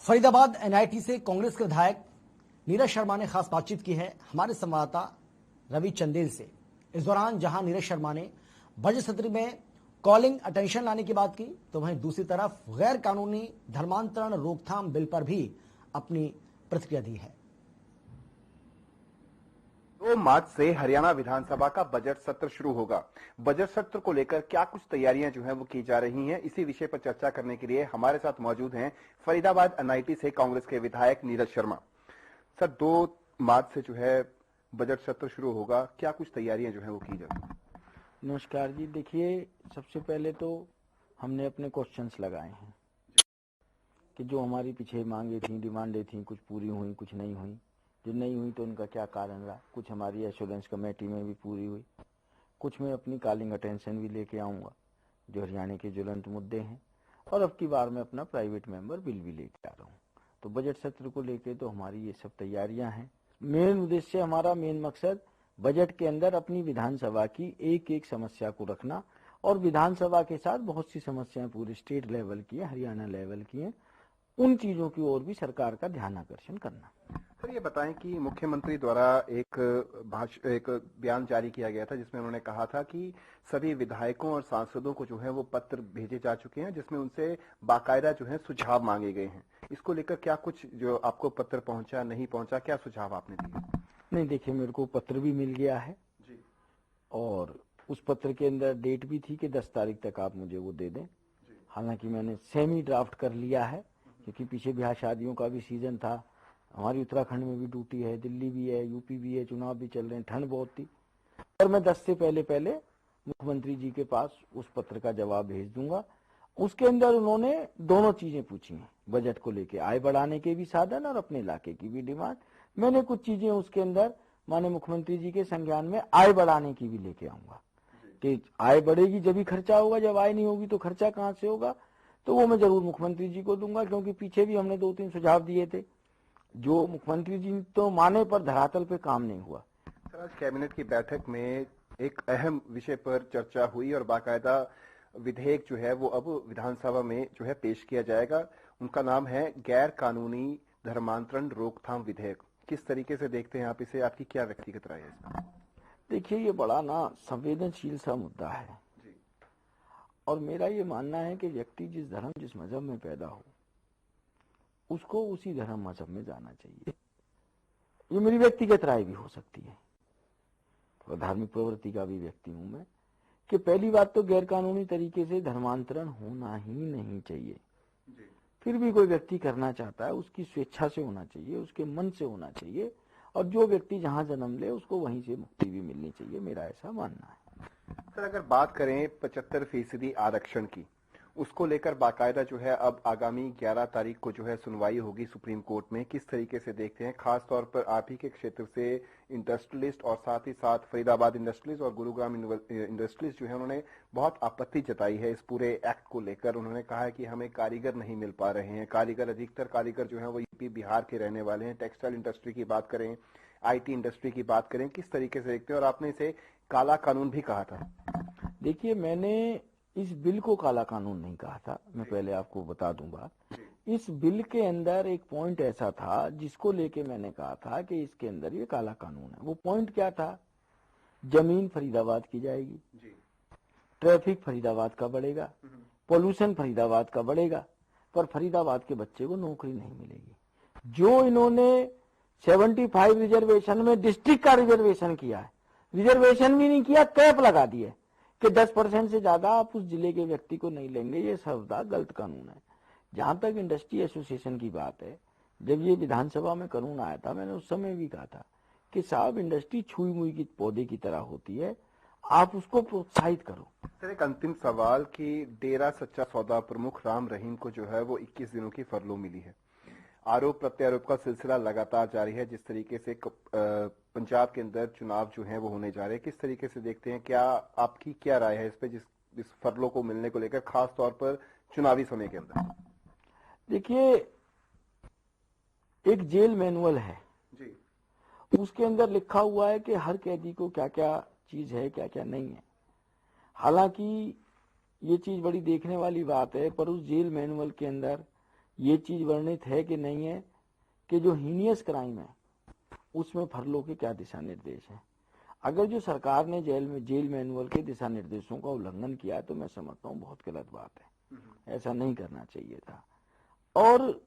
Faridabad NIT से कांग्रेस के विधायक नीरज शर्मा ने खास बातचीत की है हमारे संवाददाता रवि चंदेल से। इस दौरान जहां नीरज शर्मा ने बजट सत्र में कॉलिंग अटेंशन लाने की बात की, तो वहीं दूसरी तरफ गैर कानूनी धर्मांतरण रोकथाम बिल पर भी अपनी प्रतिक्रिया दी है। 2 मार्च से हरियाणा विधानसभा का बजट सत्र शुरू होगा। बजट सत्र को लेकर क्या कुछ तैयारियां जो हैं वो की जा रही हैं, इसी विषय पर चर्चा करने के लिए हमारे साथ मौजूद हैं फरीदाबाद एनआईटी से कांग्रेस के विधायक नीरज शर्मा। सर, 2 मार्च से जो है बजट सत्र शुरू होगा, क्या कुछ तैयारियां जो है वो की जा रही हैं? नमस्कार जी। देखिए, सबसे पहले तो हमने अपने क्वेश्चंस लगाए हैं कि जो हमारी पीछे मांगे थी, डिमांडें थी, कुछ पूरी हुई, कुछ नहीं हुई। जो नहीं हुई तो उनका क्या कारण रहा, कुछ हमारी एश्योरेंस कमेटी में भी पूरी हुई, कुछ में अपनी कॉलिंग अटेंशन भी लेके आऊँगा जो हरियाणा के ज्वलंत मुद्दे हैं, और अब की बार मैं अपना प्राइवेट मेंबर बिल भी लेके आ रहा हूँ। तो बजट सत्र को लेके तो हमारी ये सब तैयारियां हैं। मेन उद्देश्य, हमारा मेन मकसद बजट के अंदर अपनी विधानसभा की एक एक समस्या को रखना, और विधानसभा के साथ बहुत सी समस्याएं पूरे स्टेट लेवल की है, हरियाणा लेवल की हैं, उन चीजों की ओर भी सरकार का ध्यान आकर्षण करना। सर, ये बताएं कि मुख्यमंत्री द्वारा एक बयान जारी किया गया था जिसमें उन्होंने कहा था कि सभी विधायकों और सांसदों को जो है वो पत्र भेजे जा चुके हैं जिसमें उनसे बाकायदा जो है सुझाव मांगे गए हैं। इसको लेकर क्या कुछ जो आपको पत्र पहुंचा, नहीं पहुंचा, क्या सुझाव आपने दिए? नहीं, देखिए, मेरे को पत्र भी मिल गया है जी, और उस पत्र के अंदर डेट भी थी कि 10 तारीख तक आप मुझे वो दे दें। हालांकि मैंने सेमी ड्राफ्ट कर लिया है, क्योंकि पीछे ब्याह शादियों का भी सीजन था, हमारी उत्तराखंड में भी ड्यूटी है, दिल्ली भी है, यूपी भी है, चुनाव भी चल रहे हैं, ठंड बहुत थी, और मैं 10 से पहले मुख्यमंत्री जी के पास उस पत्र का जवाब भेज दूंगा। उसके अंदर उन्होंने दोनों चीजें पूछी हैं, बजट को लेके आय बढ़ाने के भी साधन और अपने इलाके की भी डिमांड। मैंने कुछ चीजें उसके अंदर माननीय मुख्यमंत्री जी के संज्ञान में आय बढ़ाने की भी लेके आऊंगा कि आय बढ़ेगी जब ही खर्चा होगा, जब आय नहीं होगी तो खर्चा कहां से होगा। तो वो मैं जरूर मुख्यमंत्री जी को दूंगा, क्योंकि पीछे भी हमने 2-3 सुझाव दिए थे जो मुख्यमंत्री जी तो माने पर धरातल पे काम नहीं हुआ। सर, आज कैबिनेट की बैठक में एक अहम विषय पर चर्चा हुई और बाकायदा विधेयक जो है वो अब विधानसभा में जो है पेश किया जाएगा। उनका नाम है गैर कानूनी धर्मांतरण रोकथाम विधेयक। किस तरीके से देखते हैं आप इसे, आपकी क्या व्यक्तिगत राय है इसमें? देखिए, ये बड़ा ना संवेदनशील सा मुद्दा है जी, और मेरा ये मानना है कि व्यक्ति जिस धर्म, जिस मजहब में पैदा हो, उसको उसी धर्म मजहब में जाना चाहिए। ये मेरी व्यक्तिगत राय भी हो सकती है, और धार्मिक प्रवृत्ति का भी व्यक्ति हूं मैं, कि पहली बात तो गैर कानूनी तरीके से धर्मांतरण होना ही नहीं चाहिए जी। फिर भी कोई व्यक्ति करना चाहता है, उसकी स्वेच्छा से होना चाहिए, उसके मन से होना चाहिए, और जो व्यक्ति जहां जन्म ले उसको वहीं से मुक्ति भी मिलनी चाहिए, मेरा ऐसा मानना है। सर, अगर बात करें 75% आरक्षण की, उसको लेकर बाकायदा जो है अब आगामी 11 तारीख को जो है सुनवाई होगी सुप्रीम कोर्ट में। किस तरीके से देखते हैं, खास तौर पर आप ही के क्षेत्र से इंडस्ट्रियलिस्ट और साथ ही साथ फरीदाबाद इंडस्ट्रियलिस्ट और गुरुग्राम इंडस्ट्रियलिस्ट जो है उन्होंने बहुत आपत्ति जताई है इस पूरे एक्ट को लेकर। उन्होंने कहा है कि हमें कारीगर नहीं मिल पा रहे हैं, कारीगर, अधिकतर कारीगर जो है वो यूपी बिहार के रहने वाले हैं। टेक्सटाइल इंडस्ट्री की बात करें, आईटी इंडस्ट्री की बात करें, किस तरीके से देखते हैं? और आपने इसे काला कानून भी कहा था। देखिए, मैंने इस बिल को काला कानून नहीं कहा था, मैं पहले आपको बता दूं बात। इस बिल के अंदर एक पॉइंट ऐसा था जिसको लेके मैंने कहा था कि इसके अंदर ये काला कानून है। वो पॉइंट क्या था? जमीन फरीदाबाद की जाएगी, ट्रैफिक फरीदाबाद का बढ़ेगा, पोल्यूशन फरीदाबाद का बढ़ेगा, पर फरीदाबाद के बच्चे को नौकरी नहीं मिलेगी। जो इन्होंने 75 रिजर्वेशन में डिस्ट्रिक्ट का रिजर्वेशन किया है, रिजर्वेशन भी नहीं किया, कैप लगा दिए कि 10% से ज्यादा आप उस जिले के व्यक्ति को नहीं लेंगे, ये सर्वदा गलत कानून है। जहां तक इंडस्ट्री एसोसिएशन की बात है, जब ये विधानसभा में कानून आया था, मैंने उस समय भी कहा था कि साहब, इंडस्ट्री छुई मुई की पौधे की तरह होती है, आप उसको प्रोत्साहित करो। सर, एक अंतिम सवाल कि डेरा सच्चा सौदा प्रमुख राम रहीम को जो है वो 21 दिनों की फरलो मिली है। आरोप प्रत्यारोप का सिलसिला लगातार जारी है। जिस तरीके से पंजाब के अंदर चुनाव जो है वो होने जा रहे हैं, किस तरीके से देखते हैं, क्या आपकी क्या राय है इस पे, इस फरलों को मिलने को लेकर, खास तौर पर चुनावी समय के अंदर? देखिए, एक जेल मैनुअल है जी, उसके अंदर लिखा हुआ है कि हर कैदी को क्या क्या चीज है, क्या क्या नहीं है। हालांकि ये चीज बड़ी देखने वाली बात है, पर उस जेल मैनुअल के अंदर ये चीज वर्णित है कि नहीं है कि जो हीनियस क्राइम है उसमें फरलो के क्या दिशा निर्देश हैं। अगर जो सरकार ने जेल मैनुअल के दिशा निर्देशों का उल्लंघन किया है तो मैं समझता हूँ बहुत गलत बात है, ऐसा नहीं करना चाहिए था। और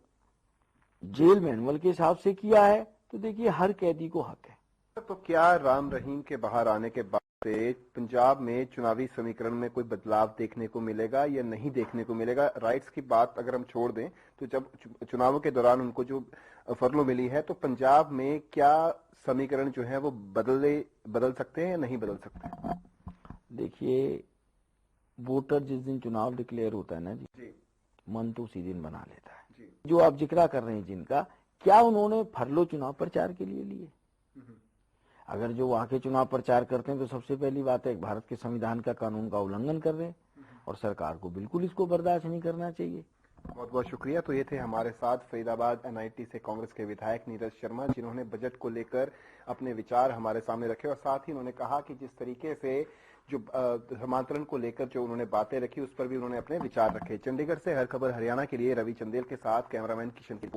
जेल मैनुअल के हिसाब से किया है तो देखिए हर कैदी को हक है। तो क्या राम रहीम के बाहर आने के बाद से पंजाब में चुनावी समीकरण में कोई बदलाव देखने को मिलेगा या नहीं देखने को मिलेगा? राइट्स की बात अगर हम छोड़ दें तो जब चुनावों के दौरान उनको जो फरलो मिली है तो पंजाब में क्या समीकरण जो है वो बदल सकते हैं या नहीं बदल सकते? देखिए वोटर जिस दिन चुनाव डिक्लेयर होता है ना जी, मन तो उसी दिन बना लेता है जी। जो आप जिक्र कर रहे हैं जिनका, क्या उन्होंने फरलो चुनाव प्रचार के लिए लिए? अगर जो वहां के चुनाव प्रचार करते हैं तो सबसे पहली बात है भारत के संविधान का कानून का उल्लंघन कर रहे हैं और सरकार को बिल्कुल इसको बर्दाश्त नहीं करना चाहिए। बहुत बहुत शुक्रिया। तो ये थे हमारे साथ फरीदाबाद एनआईटी से कांग्रेस के विधायक नीरज शर्मा, जिन्होंने बजट को लेकर अपने विचार हमारे सामने रखे और साथ ही उन्होंने कहा कि जिस तरीके से जो धर्मांतरण को लेकर जो उन्होंने बातें रखी उस पर भी उन्होंने अपने विचार रखे। चंडीगढ़ से हर खबर हरियाणा के लिए रवि चंदेल के साथ कैमरामैन किशन की